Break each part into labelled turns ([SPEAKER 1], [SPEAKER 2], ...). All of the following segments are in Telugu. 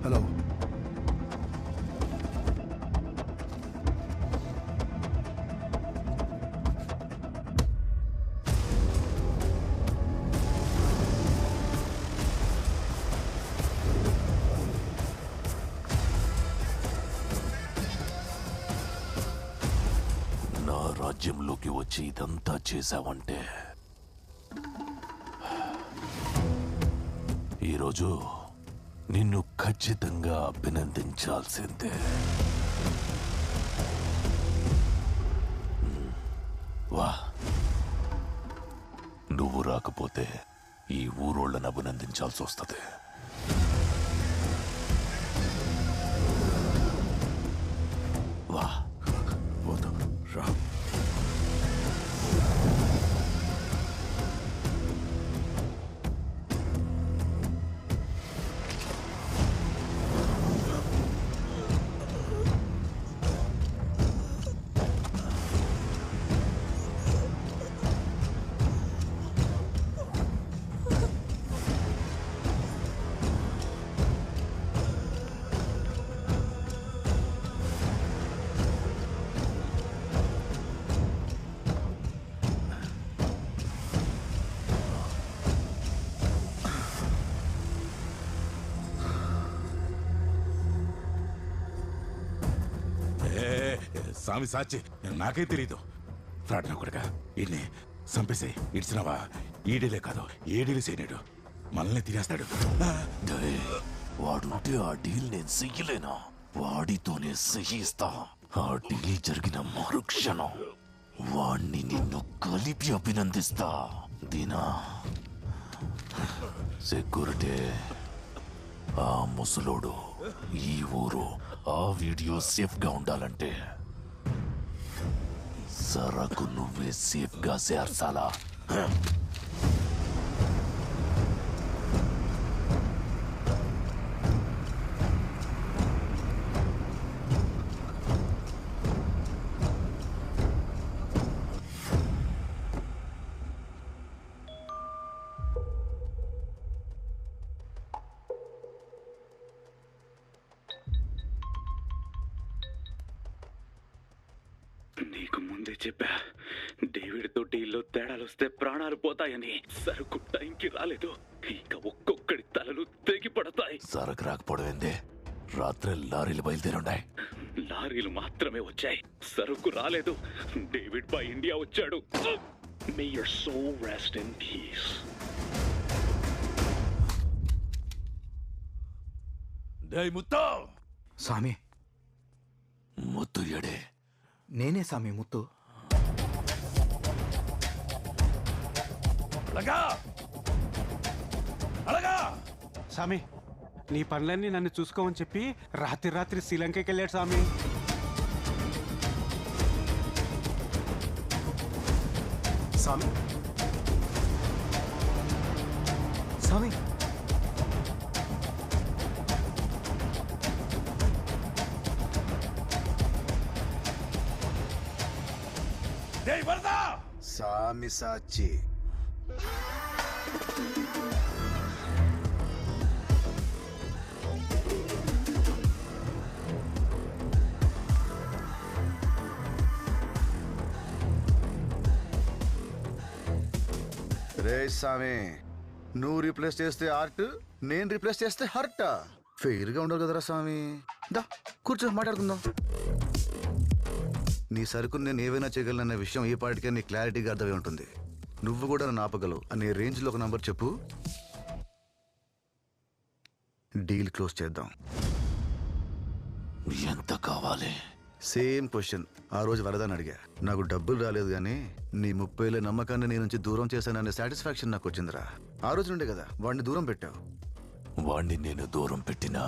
[SPEAKER 1] హలో,
[SPEAKER 2] నా రాజ్యంలోకి వచ్చి ఇదంతా చేశావంటే ఈరోజు నిన్ను ఖచ్చితంగా అభినందించాల్సిందే. వా, నువ్వు రాకపోతే ఈ ఊరోళ్ళని అభినందించాల్సి వస్తుంది. వా,
[SPEAKER 1] రా.
[SPEAKER 3] స్వామి సాచి, నాకే తెలీదు. ఫ్రాడ్ నా కొడుక, ఈయన్ని చంపేసే ఇడిచినవా? ఈడీలే కాదు, ఏడీలు చేయలేడు, మనల్ని తినేస్తాడు.
[SPEAKER 2] వాడుంటే ఆ డీల్ నేను చెయ్యలేనా? వాడితోనే సహిస్తా. ఆ డీల్ జరిగిన మరుక్షణం వాణ్ణి నిన్ను కలిపి అభినందిస్తా. దీనా సెక్యూరిటీ, ఆ ముసలోడు, ఈ ఊరు, ఆ వీడియో సేఫ్ గా ఉండాలంటే సరకు నువ్వే సేఫ్ గా చేర్చాలా?
[SPEAKER 4] నీకు ముందే చెప్పా, డేవిడ్ తో డీల్లో తేడాలు వస్తే ప్రాణాలు పోతాయని. సరుకు టైంకి రాలేదు, ఇంకా ఒక్కొక్కడి తలలు తెగి పడతాయి.
[SPEAKER 2] సరకు రాకపోవడం ఏందే? రాత్రి లారీలు బయలుదేరుండాయి.
[SPEAKER 4] లారీలు మాత్రమే వచ్చాయి, సరుకు రాలేదు. డేవిడ్ బై ఇండియా వచ్చాడు. May your soul rest in peace.
[SPEAKER 2] ముత్తా,
[SPEAKER 5] స్వామి,
[SPEAKER 2] ముత్తు ఎడే?
[SPEAKER 5] నేనే స్వామి ముత్తు.
[SPEAKER 6] స్వామి, నీ పనులన్నీ నన్ను చూసుకోమని చెప్పి రాత్రి శ్రీలంకకి వెళ్ళాడు స్వామి.
[SPEAKER 5] స్వామి, స్వామి,
[SPEAKER 1] సామి సాచి. రే సామి, నువ్వు రీప్లేస్ చేస్తే ఆర్ట్, నేను రీప్లేస్ చేస్తే హర్ట్. ఫెయిర్ గా ఉండవు కదరా స్వామి. దా కూర్చో, మాట్లాడుకుందాం. నీ సరుకు నేను ఏవైనా చేయగలనన్న విషయం ఈ పాటికే నీ క్లారిటీగా అర్థమై ఉంటుంది. నువ్వు కూడా నన్ను ఆపగలవు అనే రేంజ్లో ఒక నంబర్ చెప్పు, డీల్ క్లోజ్ చేద్దాం.
[SPEAKER 2] ఎంత కావాలి?
[SPEAKER 1] సేమ్ క్వశ్చన్ ఆ రోజు వరదాన్ని అడిగా. నాకు డబ్బులు రాలేదు కానీ నీ 30,000 నమ్మకాన్ని నీ నుంచి దూరం చేశాననే సాటిస్ఫాక్షన్ నాకు వచ్చిందిరా. ఆ రోజు నుండే కదా వాడిని దూరం పెట్టావు.
[SPEAKER 2] వాణ్ణి నేను దూరం పెట్టినా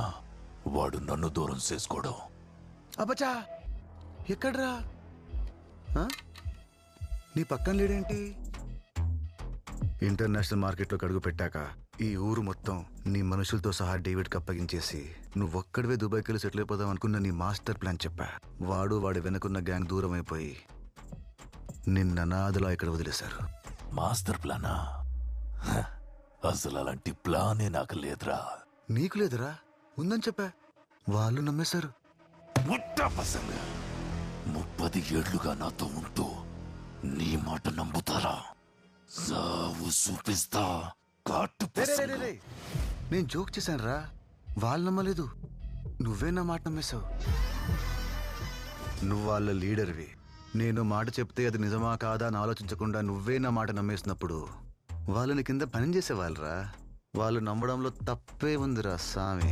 [SPEAKER 2] వాడు నన్ను దూరం చేసుకోవడం.
[SPEAKER 1] అబ్బచా, ఎక్కడ్రా? నీ పక్కన లేడేంటి? ఇంటర్నేషనల్ మార్కెట్లోకి అడుగు పెట్టాక ఈ ఊరు మొత్తం నీ మనుషులతో సహా డేవిడ్కి అప్పగించేసి నువ్వొక్కడివే దుబాయ్కి వెళ్ళి సెటిల్ అయిపోదాం అనుకున్న నీ మాస్టర్ ప్లాన్ చెప్పా. వాడు వాడి వెనుకున్న గ్యాంగ్ దూరం అయిపోయి నిన్న అనాథలా ఇక్కడ వదిలేశారు.
[SPEAKER 2] మాస్టర్ ప్లానా? అసలు అలాంటి ప్లానే నాకు లేదురా.
[SPEAKER 1] నీకు లేదురా? ఉందని చెప్పా, వాళ్ళు నమ్మేశారు.
[SPEAKER 2] ముట్టా పసంగా 30 ఏళ్లుగా నాతో ఉంటూ నీ మాట నమ్ముతారా? సావు చూపిస్తా. కాటు పసంగా.
[SPEAKER 1] నేను జోక్ చేశాను రా, వాళ్ళు నమ్మలేదు. నువ్వే నా మాట నమ్మేశావు. నువ్వు వాళ్ళ లీడర్వి. నేను మాట చెప్తే అది నిజమా కాదా అని ఆలోచించకుండా నువ్వే నా మాట నమ్మేసినప్పుడు వాళ్ళని కింద పని చేసేవాళ్ళరా. వాళ్ళు నమ్మడంలో తప్పే ఉందిరా సామి.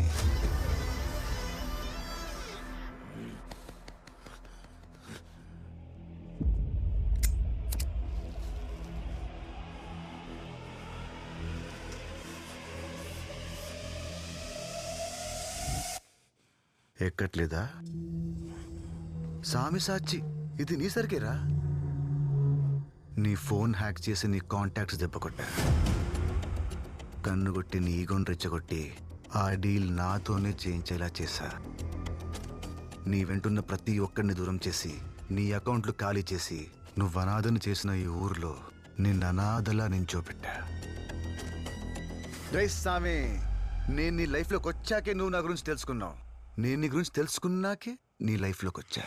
[SPEAKER 1] ఎక్కట్లేదా? సామి సాచి, ఇది నీ సరికేరా. నీ ఫోన్ హ్యాక్ చేసి నీ కాంటాక్ట్స్ దెబ్బకొట్టా, కన్నుగొట్టి నీ ఈగోని రెచ్చగొట్టి ఆ డీల్ నాతోనే చేయించేలా చేశా. నీ వెంటున్న ప్రతి ఒక్కడిని దూరం చేసి నీ అకౌంట్లు ఖాళీ చేసి నువ్వు అనాథను చేసిన ఈ ఊర్లో నిన్ను అనాథలా నించోపెట్టా. రేయ్ సామి, నేను నీ లైఫ్లోకి వచ్చాకే నువ్వు నా గురించి తెలుసుకున్నావు. నేను నీ గురించి తెలుసుకున్నాకే నీ లైఫ్లోకి వచ్చా.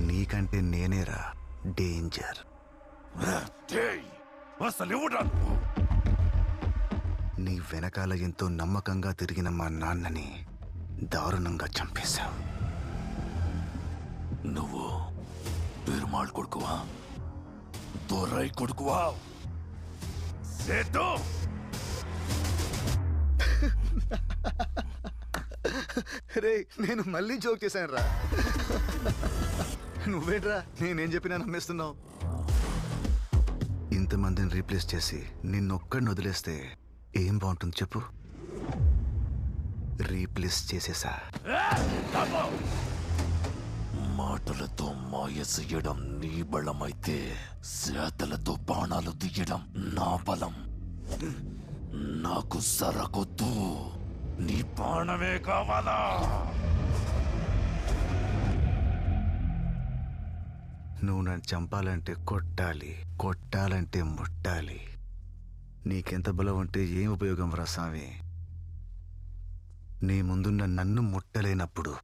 [SPEAKER 1] నీకంటే నేనేరా డేంజర్. నీ వెనకాల ఎంతో నమ్మకంగా తిరిగిన మా నాన్నని దారుణంగా చంపేశావు.
[SPEAKER 2] నువ్వు పెరుమాళ్ కొడుకువా? దొరై కొడుకువా? సేటు
[SPEAKER 1] రే, నేను మళ్ళీ జోక్ చేశాను రా. నువ్వేంట్రా నేనేం చెప్పినా నమ్మేస్తున్నావు? ఇంతమందిని రీప్లేస్ చేసి నిన్నొక్కడిని వదిలేస్తే ఏం బాగుంటుంది చెప్పు? రీప్లేస్ చేసేసా.
[SPEAKER 2] మాటలతో మాయ చెయ్యడం నీ బలమైతే చేతలతో బాణాలు దియ్యడం నా బలం. నాకు సరకొద్దు, నీ బాణమే కావాలా?
[SPEAKER 1] నువ్వు నన్ను చంపాలంటే కొట్టాలి, కొట్టాలంటే ముట్టాలి. నీకెంత బలం ఉంటే ఏం ఉపయోగం రా సామి? నీ ముందున్న నన్ను ముట్టలేనప్పుడు.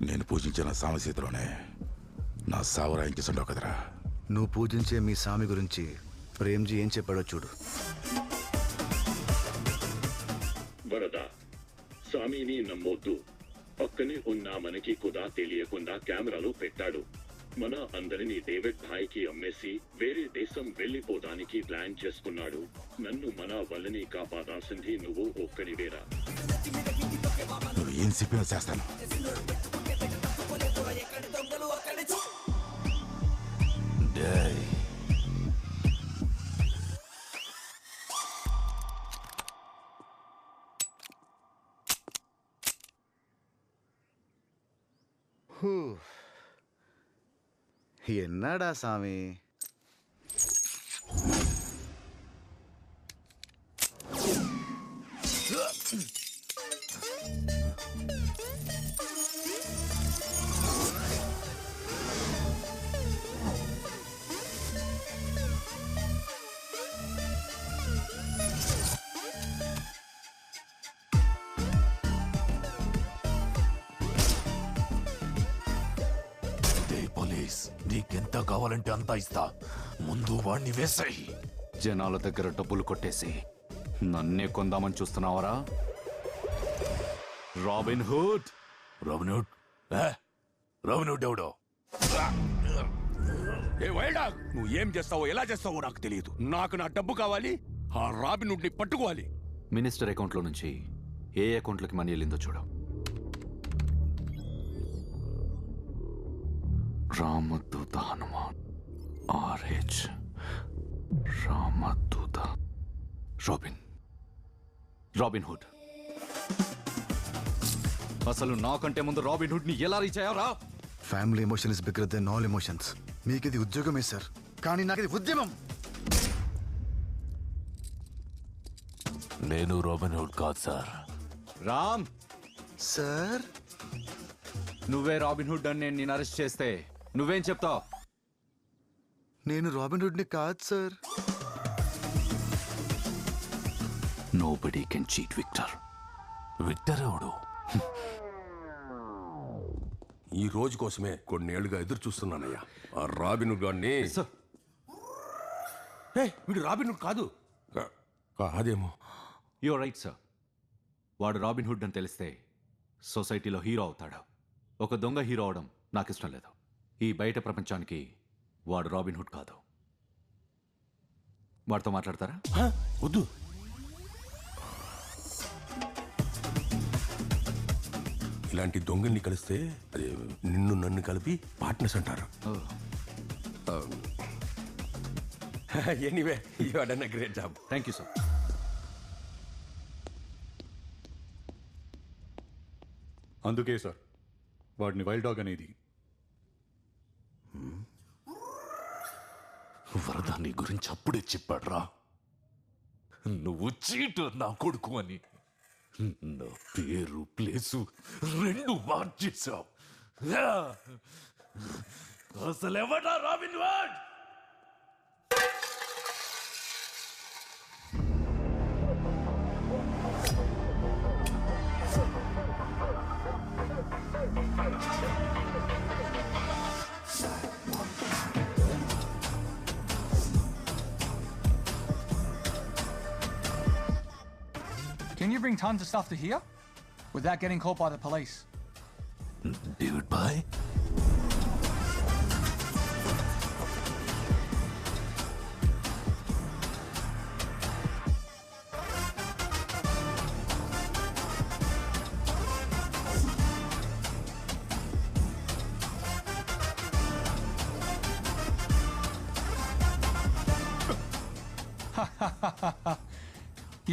[SPEAKER 3] నేను పూజించిన సామసీతలోనే నా సావు రాయించేస్తుండవు కదరా.
[SPEAKER 1] నువ్వు పూజించే మీ సామి గురించి ప్రేమ్జీ ఏం చెప్పాడో చూడు.
[SPEAKER 7] వరద, స్వామిని నమ్మొద్దు. పక్కనే ఉన్న మనకి కూడా తెలియకుండా కెమెరాలు పెట్టాడు. మన అందరినీ డేవిడ్ భాయ్కి అమ్మేసి వేరే దేశం వెళ్లిపోదానికి ప్లాన్ చేసుకున్నాడు. నన్ను మన వల్లని కాపాడాల్సింది నువ్వు ఒక్కడివేరా.
[SPEAKER 3] నువ్వు ఏం చెప్పినా చేస్తాను.
[SPEAKER 1] ఎన్నాడా సామి?
[SPEAKER 2] నీకెంత కావాలంటే అంతా ఇస్తా, ముందు వాణ్ణి వేసాయి.
[SPEAKER 8] జనాల దగ్గర డబ్బులు కొట్టేసి నన్నే కొందామని చూస్తున్నావరా? Robin Hood.
[SPEAKER 2] Robin Hood? Robin Hood ఎవడో?
[SPEAKER 3] ఏ వైల్డ్ డాగ్, నువ్వు ఏం చేస్తావో ఎలా చేస్తావో నాకు తెలియదు. నాకు నా డబ్బు కావాలి. ఆ రాబిన్ హుడ్ ని పట్టుకోవాలి.
[SPEAKER 8] మినిస్టర్ అకౌంట్లో నుంచి ఏ అకౌంట్లోకి మనీ వెళ్ళిందో చూడు. రామదూత హనుమాన్, ఆర్హెచ్, రామదూత, రాబిన్ హుడ్. అసలు నాకంటే ముందు రాబిన్ హుడ్ ని ఎలా రీచ్ అయ్యారా?
[SPEAKER 1] Family emotion is bigger than all emotions. మీకు ఇది ఉద్యోగమే సార్, కానీ నాకు ఇది ఉద్యమం.
[SPEAKER 2] నేను రాబిన్ హుడ్ కాదు సార్.
[SPEAKER 8] రామ్
[SPEAKER 1] సార్,
[SPEAKER 8] నువ్వే రాబిన్ హుడ్ అని నేను అరెస్ట్ చేస్తే నువ్వేం చెప్తావు?
[SPEAKER 1] నేను రాబిన్ హుడ్ ని కాదు sir.
[SPEAKER 8] Nobody can cheat Victor.
[SPEAKER 2] Victor ఎవడు?
[SPEAKER 3] ఈ రోజు కోసమే కొన్నేళ్లుగా ఎదురు చూస్తున్నానయ్యా. ఆ రాబిన్ హుడ్ గాడిని. వీడు రాబిన్ హుడ్ కాదు. కాదేమో.
[SPEAKER 8] You're right sir. వాడు రాబిన్ హుడ్ అని తెలిస్తే సొసైటీలో హీరో అవుతాడు. ఒక దొంగ హీరో అవడం నాకు ఇష్టం లేదు. ఈ బయట ప్రపంచానికి వాడు రాబిన్ హుడ్ కాదు. వాడితో మాట్లాడతారా?
[SPEAKER 3] వద్దు. ఇలాంటి దొంగల్ని కలిస్తే నిన్ను నన్ను కలిపి పార్ట్నర్స్ అంటారు. Anyway, you have done a great job.
[SPEAKER 8] Thank you sir.
[SPEAKER 9] అందుకే సార్ వాడిని వైల్డ్ డాగ్ అనేది.
[SPEAKER 2] వరద నీ గురించి అప్పుడే చెప్పాడ్రా, నువ్వు చీటు నా కొడుకు అని. నా పేరు ప్లేసు రెండు మార్చేశావు. అసలు ఎవడా robin hood?
[SPEAKER 10] Can you bring tons of stuff to here without getting caught by the police?
[SPEAKER 2] David Bhai?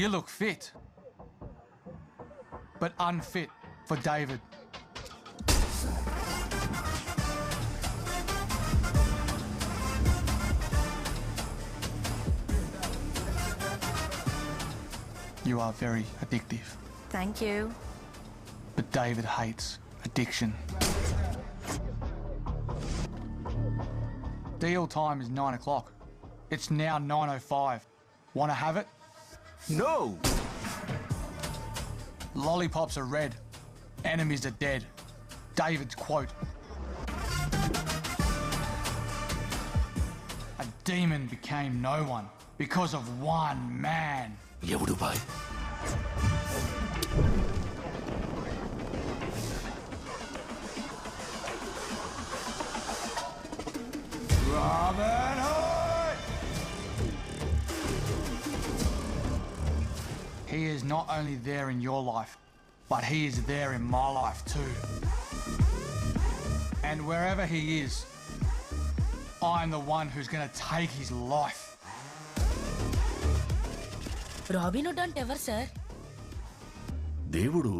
[SPEAKER 10] You look fit, but unfit for David. You are very addictive.
[SPEAKER 11] Thank you.
[SPEAKER 10] But David hates addiction. Deal time is 9 o'clock. It's now 9:05. Want to have it?
[SPEAKER 8] No!
[SPEAKER 10] Lollipops are red. Enemies are dead. David's quote. A demon became no one because of one man.
[SPEAKER 2] ఎవడు bye?
[SPEAKER 10] Robin Hood! He is not only there in your life, but he is there in my life too. And wherever he is, I'm the one who's gonna take his life.
[SPEAKER 11] Robin Hood అంటే ఎవరు సార్?
[SPEAKER 2] దేవుడు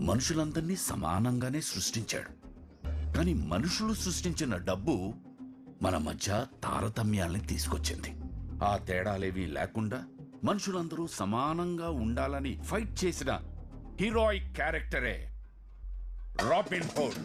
[SPEAKER 2] మనుషులందరినీ సమానంగానే సృష్టించాడు. కానీ మనుషులు సృష్టించిన డబ్బు మన మధ్య తారతమ్యాల్ని తీసుకొచ్చింది. ఆ తేడాలేవీ లేకుండా మనుషులందరూ సమానంగా ఉండాలని ఫైట్ చేసిన హీరోయిక్ క్యారెక్టరే రాబిన్ హుడ్.